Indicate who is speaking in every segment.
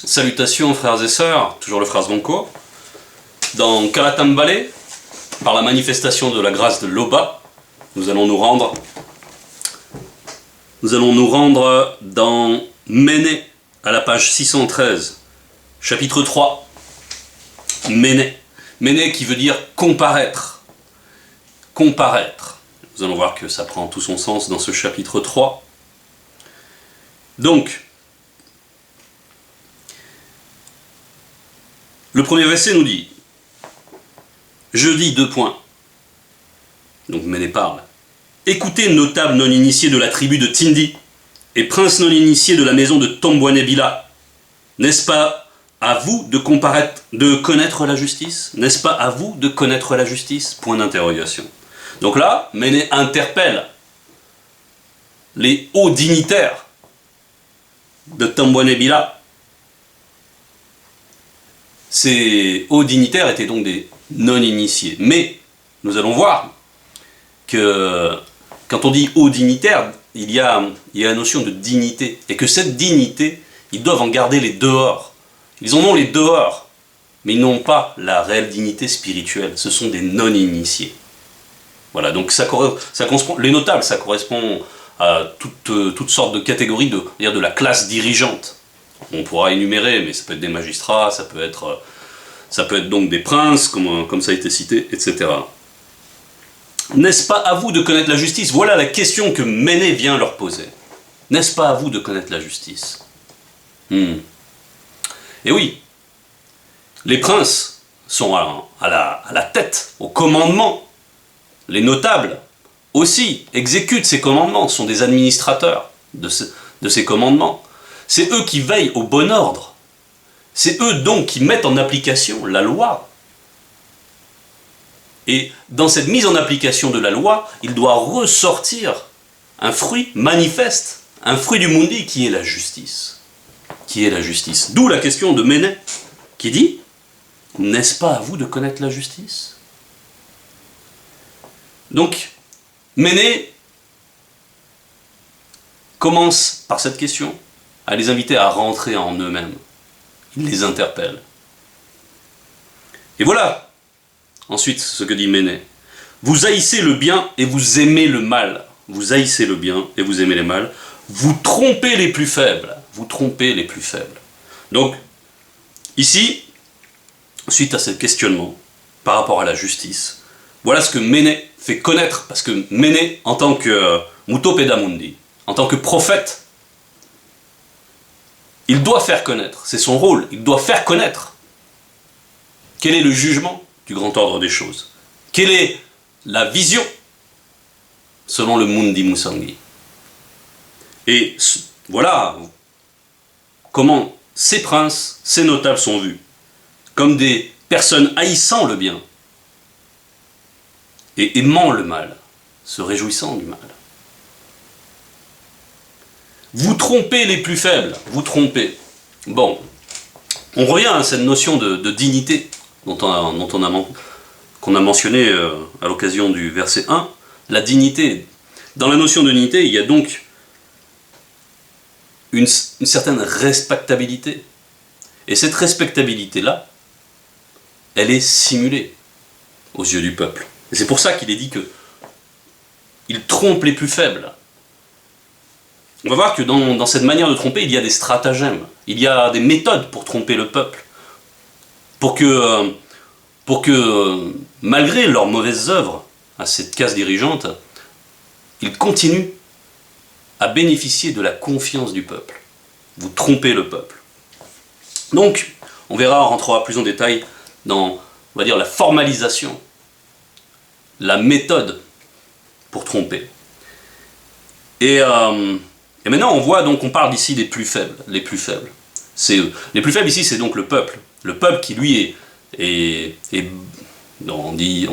Speaker 1: Salutations frères et sœurs, toujours le frère Zvonko. Dans Kalatambale, par la manifestation de la grâce de l'Oba, nous allons nous rendre dans Méné, à la page 613, chapitre 3. Méné. Méné qui veut dire comparaître. Comparaître. Nous allons voir que ça prend tout son sens dans ce chapitre 3. Donc, le premier verset nous dit, je dis 2 points. Donc Méné parle. Écoutez, notables non initiés de la tribu de Tindi et princes non initiés de la maison de Tombouanébila. N'est-ce pas à vous de connaître la justice? N'est-ce pas à vous de connaître la justice? Point d'interrogation. Donc là, Méné interpelle les hauts dignitaires de Tombouanébila. Ces hauts dignitaires étaient donc des non-initiés. Mais nous allons voir que quand on dit hauts dignitaires, il y a la notion de dignité. Et que cette dignité, ils doivent en garder les dehors. Ils en ont les dehors, mais ils n'ont pas la réelle dignité spirituelle. Ce sont des non-initiés. Voilà, donc ça correspond, les notables, ça correspond à toutes sortes de catégories de la classe dirigeante. On pourra énumérer, mais ça peut être des magistrats, ça peut être donc des princes, comme ça a été cité, etc. N'est-ce pas à vous de connaître la justice? Voilà la question que Méné vient leur poser. N'est-ce pas à vous de connaître la justice? Et oui, les princes sont à la tête, au commandement. Les notables aussi exécutent ces commandements, sont des administrateurs de ces commandements. C'est eux qui veillent au bon ordre. C'est eux donc qui mettent en application la loi. Et dans cette mise en application de la loi, il doit ressortir un fruit manifeste, un fruit du mundi qui est la justice. Qui est la justice. D'où la question de Méné, qui dit « N'est-ce pas à vous de connaître la justice ?» Donc, Méné commence par cette question, à les inviter à rentrer en eux-mêmes. Il les interpelle. Et voilà, ensuite, ce que dit Méné. Vous haïssez le bien et vous aimez le mal. Vous haïssez le bien et vous aimez le mal. Vous trompez les plus faibles. Vous trompez les plus faibles. Donc, ici, suite à ce questionnement par rapport à la justice, voilà ce que Méné fait connaître, parce que Méné, en tant que Mutopedamundi, en tant que prophète, il doit faire connaître, c'est son rôle, il doit faire connaître quel est le jugement du grand ordre des choses, quelle est la vision selon le Mundi Musangi. Et voilà comment ces princes, ces notables sont vus, comme des personnes haïssant le bien et aimant le mal, se réjouissant du mal. Vous trompez les plus faibles, vous trompez. Bon, on revient à cette notion de dignité qu'on a mentionné à l'occasion du verset 1. La dignité. Dans la notion de dignité, il y a donc une certaine respectabilité. Et cette respectabilité-là, elle est simulée aux yeux du peuple. Et c'est pour ça qu'il est dit qu'il trompe les plus faibles. On va voir que dans cette manière de tromper, il y a des stratagèmes, il y a des méthodes pour tromper le peuple, pour que malgré leurs mauvaises œuvres à cette classe dirigeante, ils continuent à bénéficier de la confiance du peuple. Vous trompez le peuple. Donc, on verra, on rentrera plus en détail dans, on va dire, la formalisation, la méthode pour tromper. Et maintenant, on voit, donc, on parle ici des plus faibles, les plus faibles. C'est eux. Les plus faibles ici, c'est donc le peuple. Le peuple qui, lui, on dit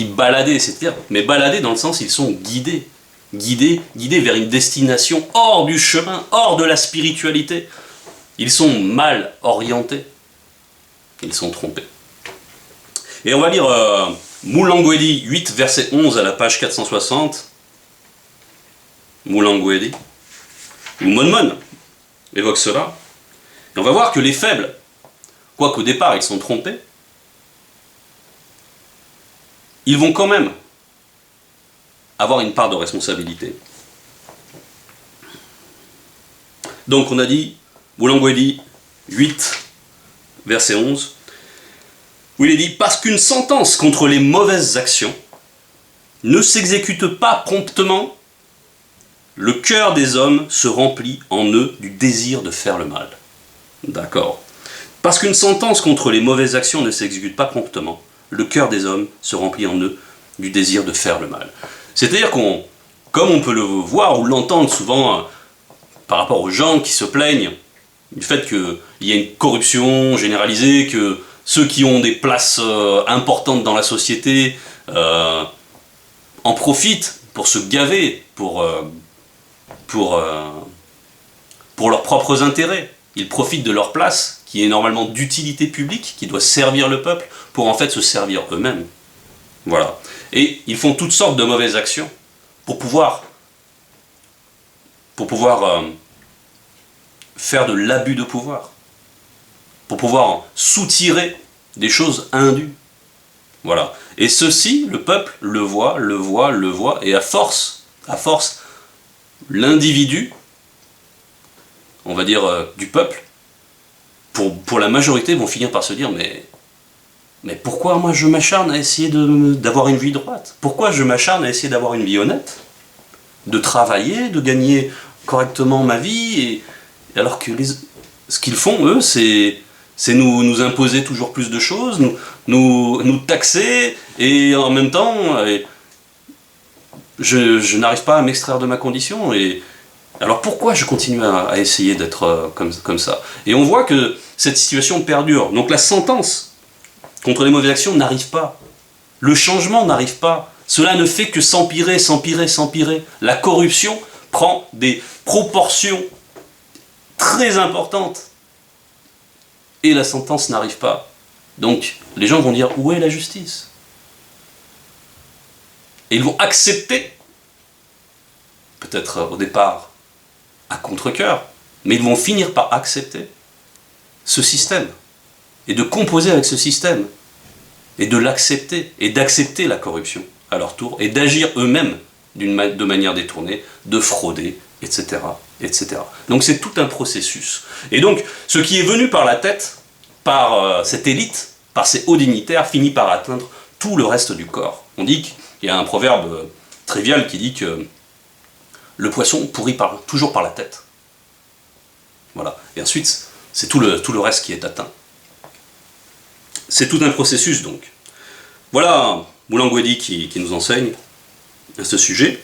Speaker 1: baladé, c'est-à-dire, mais baladé dans le sens, ils sont guidés vers une destination hors du chemin, hors de la spiritualité. Ils sont mal orientés. Ils sont trompés. Et on va lire Mulangwedi 8, verset 11 à la page 460. Mulangwedi, ou Monmon, évoque cela. Et on va voir que les faibles, quoiqu'au départ ils sont trompés, ils vont quand même avoir une part de responsabilité. Donc on a dit, Boulangouedi 8, verset 11, où il est dit « Parce qu'une sentence contre les mauvaises actions ne s'exécute pas promptement, le cœur des hommes se remplit en eux du désir de faire le mal. » D'accord. Parce qu'une sentence contre les mauvaises actions ne s'exécute pas promptement, le cœur des hommes se remplit en eux du désir de faire le mal. C'est-à-dire qu'on, comme on peut le voir ou l'entendre souvent par rapport aux gens qui se plaignent du fait qu'il y a une corruption généralisée, que ceux qui ont des places importantes dans la société en profitent pour se gaver, pour leurs propres intérêts. Ils profitent de leur place, qui est normalement d'utilité publique, qui doit servir le peuple, pour en fait se servir eux-mêmes. Voilà. Et ils font toutes sortes de mauvaises actions pour pouvoir faire de l'abus de pouvoir, pour pouvoir soutirer des choses indues. Voilà. Et ceci, le peuple le voit, et à force, l'individu, on va dire du peuple, pour la majorité, vont finir par se dire mais pourquoi moi je m'acharne à essayer d'avoir une vie droite? Pourquoi je m'acharne à essayer d'avoir une vie honnête? De travailler, de gagner correctement ma vie, alors que ce qu'ils font, eux, c'est nous imposer toujours plus de choses, nous taxer, et en même temps, je n'arrive pas à m'extraire de ma condition. Et alors pourquoi je continue à essayer d'être comme ça? Et on voit que cette situation perdure. Donc la sentence contre les mauvaises actions n'arrive pas. Le changement n'arrive pas. Cela ne fait que s'empirer, s'empirer, s'empirer. La corruption prend des proportions très importantes. Et la sentence n'arrive pas. Donc les gens vont dire, où est la justice? Et ils vont accepter, peut-être au départ à contre-cœur, mais ils vont finir par accepter ce système, et de composer avec ce système, et de l'accepter, et d'accepter la corruption à leur tour, et d'agir eux-mêmes de manière détournée, de frauder, etc. etc. Donc c'est tout un processus. Et donc ce qui est venu par la tête, par cette élite, par ces hauts dignitaires, finit par atteindre tout le reste du corps. On dit qu'il y a un proverbe trivial qui dit que le poisson pourrit toujours par la tête. Voilà. Et ensuite, c'est tout le reste qui est atteint. C'est tout un processus, donc. Voilà Boulangouedi qui nous enseigne à ce sujet.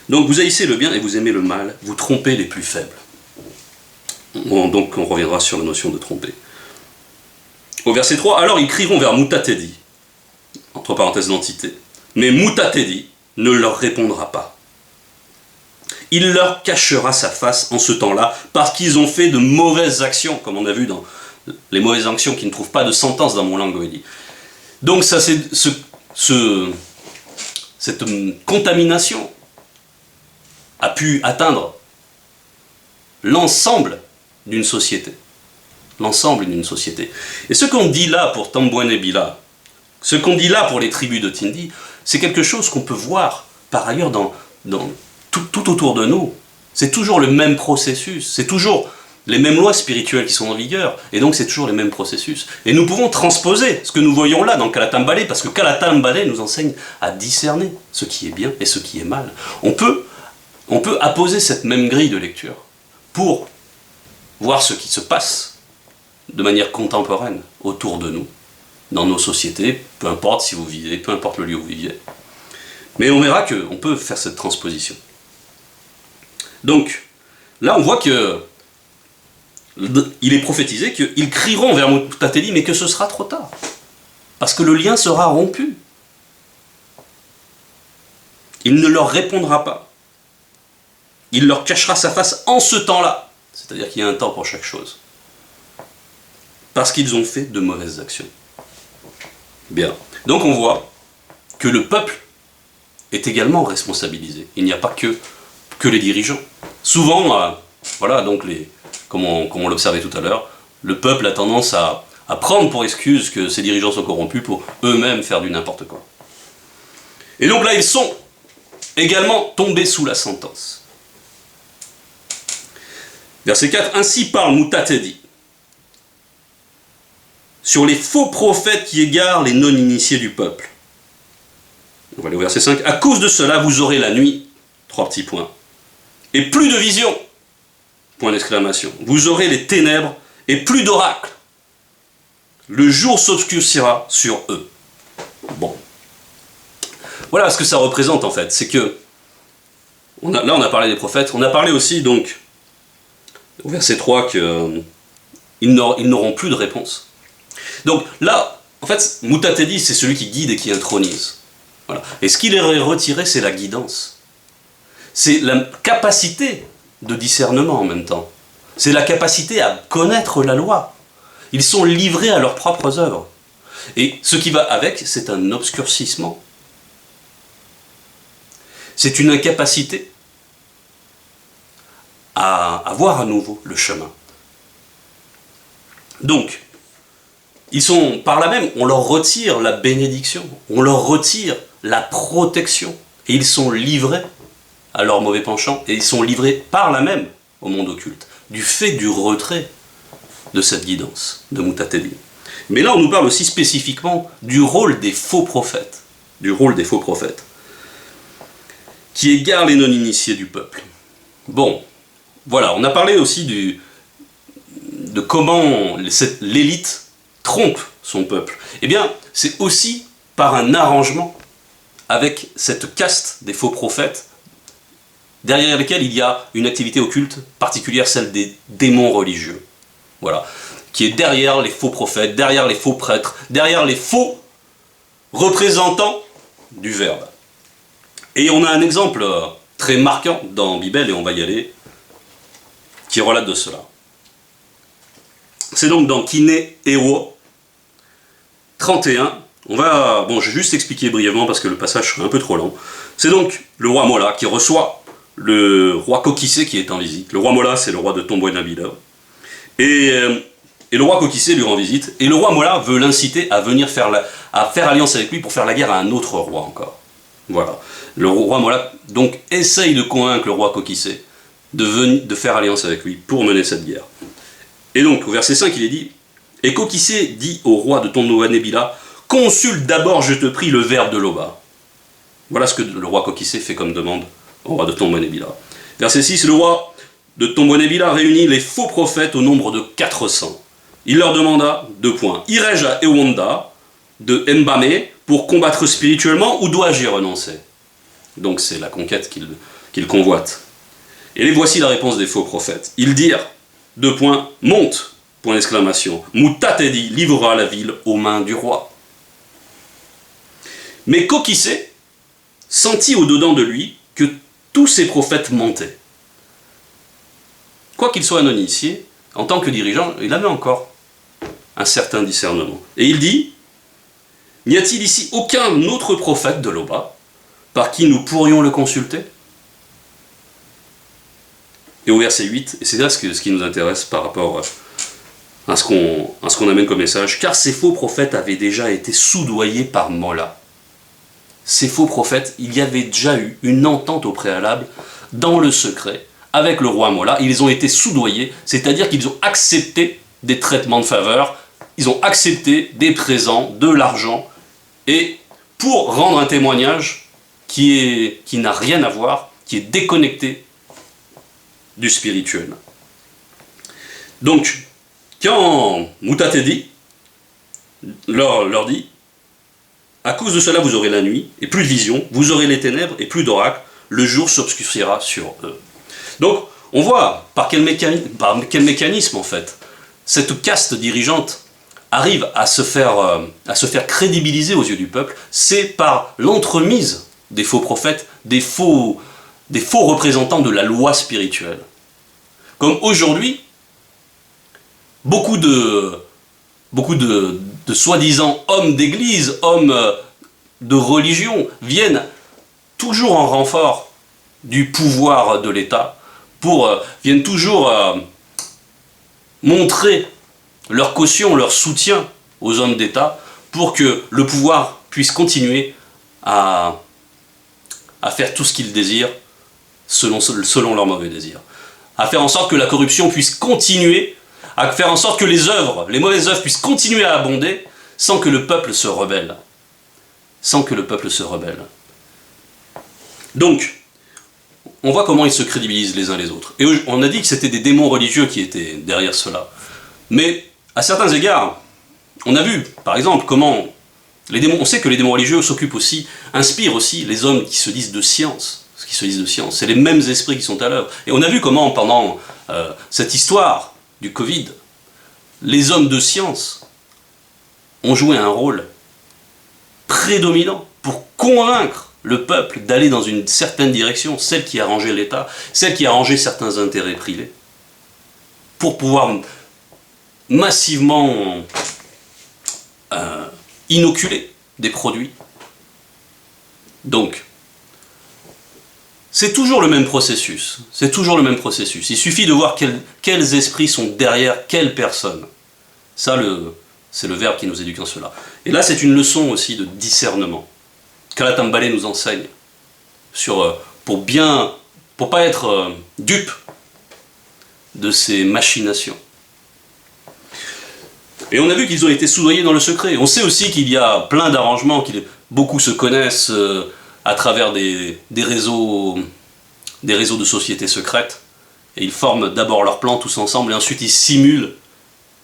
Speaker 1: Donc vous haïssez le bien et vous aimez le mal, vous trompez les plus faibles. Donc on reviendra sur la notion de tromper. Au verset 3, alors ils crieront vers Moutatedi, entre parenthèses l'entité, mais Moutatedi ne leur répondra pas. Il leur cachera sa face en ce temps-là, parce qu'ils ont fait de mauvaises actions, comme on a vu dans les mauvaises actions qui ne trouvent pas de sentence dans Boulangouedi. Donc ça, c'est cette contamination a pu atteindre l'ensemble d'une société. L'ensemble d'une société. Et ce qu'on dit là pour Tambouane Bila, ce qu'on dit là pour les tribus de Tindi, c'est quelque chose qu'on peut voir par ailleurs dans tout autour de nous. C'est toujours le même processus, c'est toujours les mêmes lois spirituelles qui sont en vigueur, et donc c'est toujours les mêmes processus. Et nous pouvons transposer ce que nous voyons là dans Kalatambalé, parce que Kalatambalé nous enseigne à discerner ce qui est bien et ce qui est mal. On peut apposer cette même grille de lecture pour voir ce qui se passe de manière contemporaine autour de nous, dans nos sociétés, peu importe si vous vivez, peu importe le lieu où vous viviez. Mais on verra qu'on peut faire cette transposition. Donc, là on voit que il est prophétisé qu'ils crieront vers Moutatedi, mais que ce sera trop tard. Parce que le lien sera rompu. Il ne leur répondra pas. Il leur cachera sa face en ce temps-là. C'est-à-dire qu'il y a un temps pour chaque chose. Parce qu'ils ont fait de mauvaises actions. Bien. Donc on voit que le peuple est également responsabilisé. Il n'y a pas que les dirigeants. Souvent, voilà, donc comme on l'observait tout à l'heure, le peuple a tendance à prendre pour excuse que ses dirigeants sont corrompus pour eux-mêmes faire du n'importe quoi. Et donc là, ils sont également tombés sous la sentence. Verset 4, ainsi parle Mutatedi sur les faux prophètes qui égarent les non-initiés du peuple. On va aller au verset 5. À cause de cela, vous aurez la nuit, 3 petits points, et plus de vision, point d'exclamation. Vous aurez les ténèbres et plus d'oracles. Le jour s'obscurcira sur eux. Bon. Voilà ce que ça représente en fait. C'est que, là on a parlé des prophètes, on a parlé aussi donc, au verset 3, qu'ils n'auront plus de réponse. Donc là, en fait, Mutatedi, c'est celui qui guide et qui intronise. Voilà. Et ce qu'il est retiré, c'est la guidance. C'est la capacité de discernement en même temps. C'est la capacité à connaître la loi. Ils sont livrés à leurs propres œuvres. Et ce qui va avec, c'est un obscurcissement. C'est une incapacité à voir à nouveau le chemin. Donc, ils sont, par là même, on leur retire la bénédiction, on leur retire la protection, et ils sont livrés à leur mauvais penchant, et ils sont livrés par là même au monde occulte, du fait du retrait de cette guidance de Mutatedi. Mais là, on nous parle aussi spécifiquement du rôle des faux prophètes, qui égarent les non-initiés du peuple. Bon, voilà, on a parlé aussi de comment l'élite trompe son peuple. Eh bien, c'est aussi par un arrangement avec cette caste des faux prophètes, derrière lesquels il y a une activité occulte particulière, celle des démons religieux. Voilà, qui est derrière les faux prophètes, derrière les faux prêtres, derrière les faux représentants du Verbe. Et on a un exemple très marquant dans Bible, et on va y aller, qui relate de cela. C'est donc dans Kiné Ewo 31. Je vais juste expliquer brièvement parce que le passage serait un peu trop long. C'est donc le roi Mola qui reçoit le roi Kokissé qui est en visite. Le roi Mola, c'est le roi de Tombouenabila. Et le roi Kokissé lui rend visite. Et le roi Mola veut l'inciter à venir faire alliance avec lui pour faire la guerre à un autre roi encore. Voilà. Le roi Mola donc essaye de convaincre le roi Kokissé de faire alliance avec lui pour mener cette guerre. Et donc, au verset 5, il est dit « Et Kokissé dit au roi de Tombouenabila, consulte d'abord, je te prie, le verbe de Loba. » Voilà ce que le roi Kokissé fait comme demande au roi de Tombouenabila. Verset 6, le roi de Tombouenabila réunit les faux prophètes au nombre de 400. Il leur demanda 2 points. Irai-je à Ewonda de Mbame pour combattre spirituellement ou dois-je y renoncer? Donc c'est la conquête qu'il convoite. Et les voici la réponse des faux prophètes. Ils dirent, 2 points, monte, point d'exclamation. Mutatedi livrera la ville aux mains du roi. Mais Kokissé sentit au-dedans de lui que tous ces prophètes mentaient. Quoi qu'il soit non initié, en tant que dirigeant, il avait encore un certain discernement. Et il dit, n'y a-t-il ici aucun autre prophète de Loba par qui nous pourrions le consulter? Et au verset 8, et c'est là ce qui nous intéresse par rapport à ce qu'on amène comme message, car ces faux prophètes avaient déjà été soudoyés par Mola. Ces faux prophètes, il y avait déjà eu une entente au préalable, dans le secret, avec le roi Mola. Ils ont été soudoyés, c'est-à-dire qu'ils ont accepté des traitements de faveur, ils ont accepté des présents, de l'argent, et pour rendre un témoignage qui n'a rien à voir, qui est déconnecté du spirituel. Donc, quand Mutatedi leur dit, à cause de cela vous aurez la nuit, et plus de vision, vous aurez les ténèbres, et plus d'oracles, le jour s'obscurcira sur eux. Donc, on voit par quel mécanisme, en fait, cette caste dirigeante arrive à se faire crédibiliser aux yeux du peuple, c'est par l'entremise des faux prophètes, des faux représentants de la loi spirituelle. Comme aujourd'hui, beaucoup de soi-disant hommes d'église, hommes de religion, viennent toujours en renfort du pouvoir de l'État, viennent toujours montrer leur caution, leur soutien aux hommes d'État pour que le pouvoir puisse continuer à faire tout ce qu'ils désirent selon leurs mauvais désirs. À faire en sorte que la corruption puisse continuer, à faire en sorte que les mauvaises œuvres puissent continuer à abonder sans que le peuple se rebelle. Sans que le peuple se rebelle. Donc, on voit comment ils se crédibilisent les uns les autres. Et on a dit que c'était des démons religieux qui étaient derrière cela. Mais, à certains égards, on a vu, par exemple, comment on sait que les démons religieux inspirent aussi les hommes qui se disent de science. C'est les mêmes esprits qui sont à l'œuvre. Et on a vu comment, pendant cette histoire du Covid, les hommes de science ont joué un rôle prédominant pour convaincre le peuple d'aller dans une certaine direction, celle qui arrangeait l'État, celle qui arrangeait certains intérêts privés, pour pouvoir massivement inoculer des produits. Donc, c'est toujours le même processus. C'est toujours le même processus. Il suffit de voir quels esprits sont derrière quelle personne. Ça, c'est le verbe qui nous éduque en cela. Et là, c'est une leçon aussi de discernement. Kalatambale nous enseigne pour pas être dupe de ces machinations. Et on a vu qu'ils ont été soudoyés dans le secret. On sait aussi qu'il y a plein d'arrangements, beaucoup se connaissent à travers des réseaux de sociétés secrètes. Et ils forment d'abord leurs plans tous ensemble, et ensuite ils simulent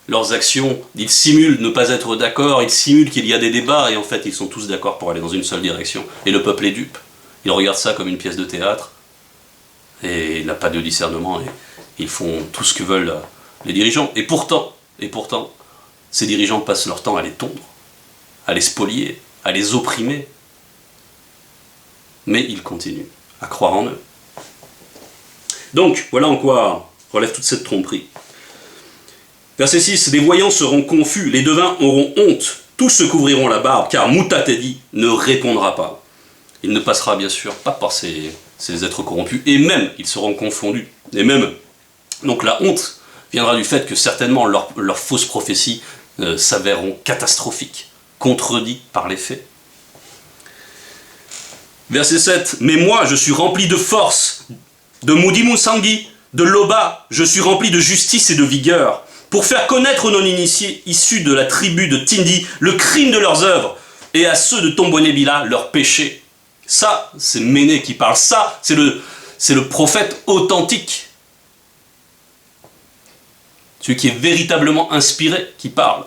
Speaker 1: leurs actions, ils simulent ne pas être d'accord, ils simulent qu'il y a des débats, et en fait ils sont tous d'accord pour aller dans une seule direction. Et le peuple est dupe. Il regarde ça comme une pièce de théâtre, et il n'a pas de discernement, et ils font tout ce que veulent les dirigeants. Et pourtant, ces dirigeants passent leur temps à les tondre, à les spolier, à les opprimer. Mais ils continuent à croire en eux. Donc, voilà en quoi relève toute cette tromperie. Verset 6, les voyants seront confus, les devins auront honte, tous se couvriront la barbe, car Mutatedi ne répondra pas. Il ne passera bien sûr pas par ces êtres corrompus, et même ils seront confondus. Et même, donc la honte viendra du fait que certainement leurs fausses prophéties s'avèreront catastrophiques, contredites par les faits. Verset 7, mais moi je suis rempli de force, de Mudimu Sangi, de Loba, je suis rempli de justice et de vigueur, pour faire connaître aux non-initiés issus de la tribu de Tindi le crime de leurs œuvres, et à ceux de Tombonebila leurs péchés. Ça, c'est Méné qui parle. Ça, c'est le prophète authentique. Celui qui est véritablement inspiré qui parle.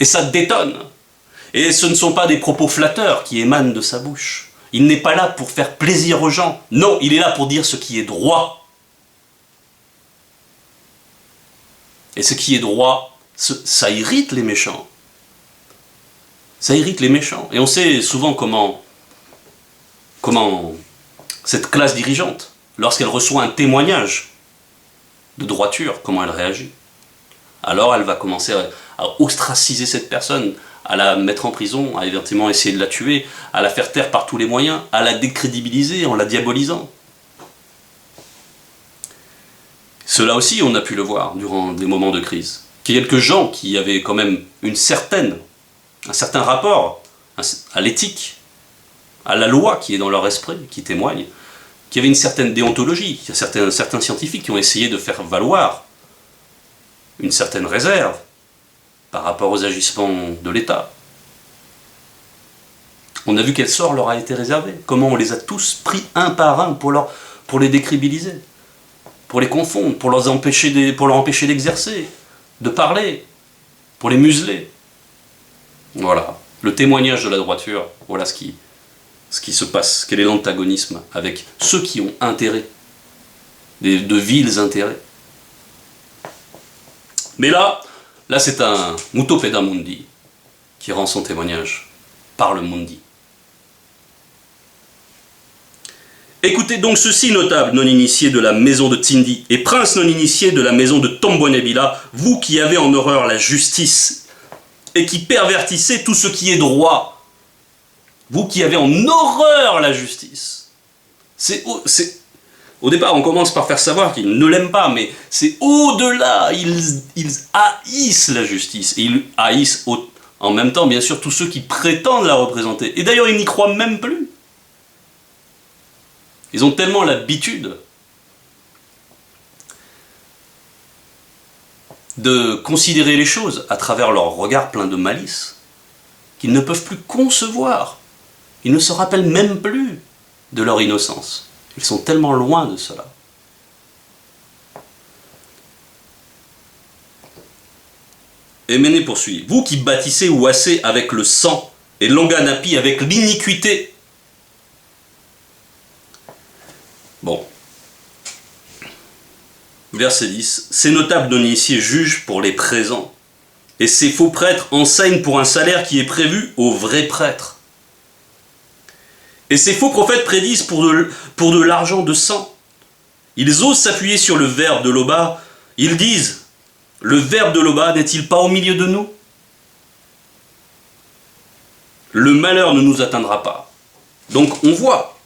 Speaker 1: Et ça détonne. Et ce ne sont pas des propos flatteurs qui émanent de sa bouche. Il n'est pas là pour faire plaisir aux gens. Non, il est là pour dire ce qui est droit. Et ce qui est droit, ça irrite les méchants. Ça irrite les méchants. Et on sait souvent comment cette classe dirigeante, lorsqu'elle reçoit un témoignage de droiture, comment elle réagit. Alors elle va commencer à ostraciser cette personne, à la mettre en prison, à éventuellement essayer de la tuer, à la faire taire par tous les moyens, à la décrédibiliser en la diabolisant. Cela aussi, on a pu le voir durant des moments de crise. Quelques gens qui avaient quand même un certain rapport à l'éthique, à la loi qui est dans leur esprit, qui témoigne, qui avait une certaine déontologie. Il y a certains scientifiques qui ont essayé de faire valoir une certaine réserve par rapport aux agissements de l'État. On a vu quel sort leur a été réservé, comment on les a tous pris un par un pour les décrédibiliser, pour les confondre, pour leur empêcher d'exercer, de parler, pour les museler. Voilà, le témoignage de la droiture, voilà ce qui se passe, quel est l'antagonisme avec ceux qui ont intérêt, de vils intérêts. Mais là c'est un Mutopeda Mundi qui rend son témoignage par le Mundi. Écoutez donc ceci, notables non-initiés de la maison de Tindi et princes non-initiés de la maison de Tombonebila, vous qui avez en horreur la justice et qui pervertissez tout ce qui est droit, vous qui avez en horreur la justice. Au départ, on commence par faire savoir qu'ils ne l'aiment pas, mais c'est au-delà. Ils haïssent la justice. Et ils haïssent en même temps, bien sûr, tous ceux qui prétendent la représenter. Et d'ailleurs, ils n'y croient même plus. Ils ont tellement l'habitude de considérer les choses à travers leur regard plein de malice qu'ils ne peuvent plus concevoir. Ils ne se rappellent même plus de leur innocence. Ils sont tellement loin de cela. Et Méné poursuit. Vous qui bâtissez Ouassé avec le sang et Longanapi avec l'iniquité. Bon. Verset 10. Ces notables non-initiés jugent pour les présents. Et ces faux prêtres enseignent pour un salaire qui est prévu aux vrais prêtres. Et ces faux prophètes prédisent pour de l'argent de sang. Ils osent s'appuyer sur le verbe de Loba. Ils disent, le verbe de Loba n'est-il pas au milieu de nous? Le malheur ne nous atteindra pas. Donc on voit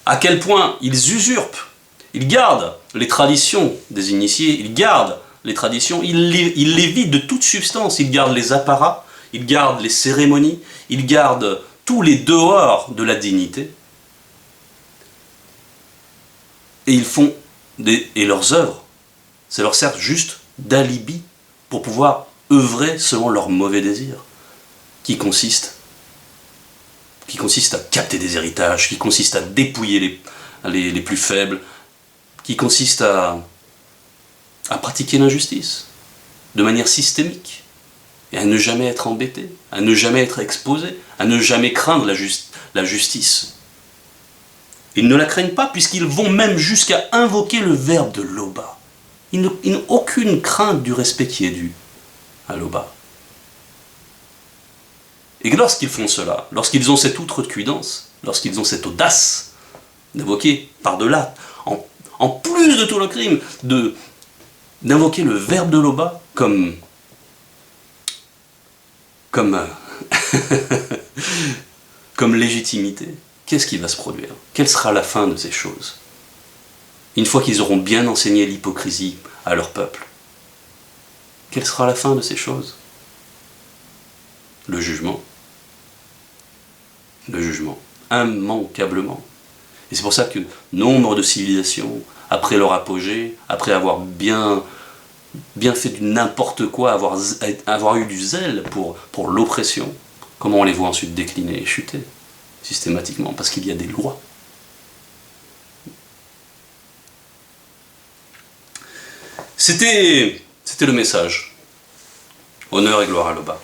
Speaker 1: à quel point ils usurpent, ils gardent les traditions des initiés, ils gardent les traditions, ils les vident de toute substance, ils gardent les apparats, ils gardent les cérémonies, ils gardent tous les dehors de la dignité. Et ils font et leurs œuvres, ça leur sert juste d'alibi pour pouvoir œuvrer selon leurs mauvais désirs, qui consiste à capter des héritages, qui consiste à dépouiller les plus faibles, qui consiste à pratiquer l'injustice de manière systémique, et à ne jamais être embêté, à ne jamais être exposé, à ne jamais craindre la justice. Ils ne la craignent pas puisqu'ils vont même jusqu'à invoquer le verbe de Loba. Ils n'ont aucune crainte du respect qui est dû à Loba. Et lorsqu'ils font cela, lorsqu'ils ont cette outrecuidance, lorsqu'ils ont cette audace d'invoquer par-delà, en plus de tout le crime, d'invoquer le verbe de Loba comme légitimité, qu'est-ce qui va se produire? Quelle sera la fin de ces choses? Une fois qu'ils auront bien enseigné l'hypocrisie à leur peuple, quelle sera la fin de ces choses? Le jugement. Le jugement, immanquablement. Et c'est pour ça que nombre de civilisations, après leur apogée, après avoir bien fait du n'importe quoi, avoir eu du zèle pour l'oppression, comment on les voit ensuite décliner et chuter systématiquement, parce qu'il y a des lois. C'était le message. Honneur et gloire à Loba.